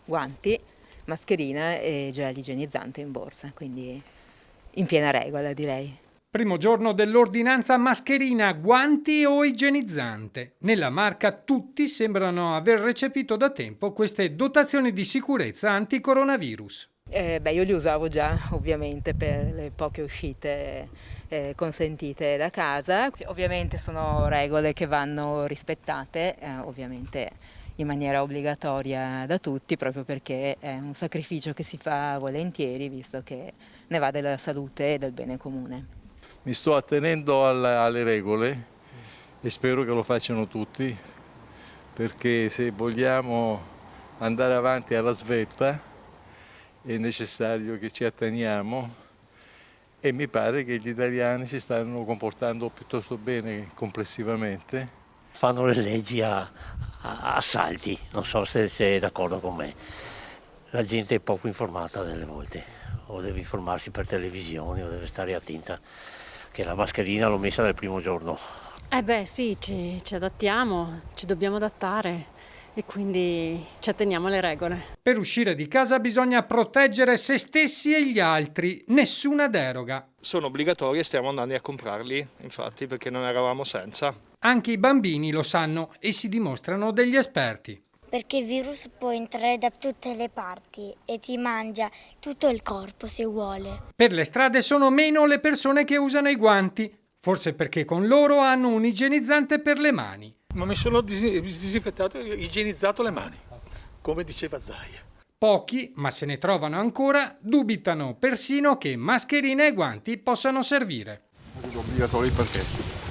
guanti, mascherina e gel igienizzante in borsa, quindi in piena regola direi. Primo giorno dell'ordinanza mascherina, guanti o igienizzante. Nella Marca tutti sembrano aver recepito da tempo queste dotazioni di sicurezza anti-coronavirus. Io li usavo già ovviamente per le poche uscite consentite da casa. Ovviamente sono regole che vanno rispettate, ovviamente in maniera obbligatoria da tutti, proprio perché è un sacrificio che si fa volentieri, visto che ne va della salute e del bene comune. Mi sto attenendo alle regole e spero che lo facciano tutti, perché se vogliamo andare avanti alla svelta è necessario che ci atteniamo e mi pare che gli italiani si stanno comportando piuttosto bene complessivamente. Fanno le leggi a salti, non so se sei d'accordo con me. La gente è poco informata delle volte, o deve informarsi per televisione o deve stare attenta, che la mascherina l'ho messa dal primo giorno. Sì, ci adattiamo, ci dobbiamo adattare e quindi ci atteniamo alle regole. Per uscire di casa bisogna proteggere se stessi e gli altri, nessuna deroga. Sono obbligatori e stiamo andando a comprarli, infatti, perché non eravamo senza. Anche i bambini lo sanno e si dimostrano degli esperti. Perché il virus può entrare da tutte le parti e ti mangia tutto il corpo se vuole. Per le strade sono meno le persone che usano i guanti, forse perché con loro hanno un igienizzante per le mani. Ma mi sono disinfettato e igienizzato le mani, come diceva Zaia. Pochi, ma se ne trovano ancora, dubitano persino che mascherine e guanti possano servire. Obbligatori perché?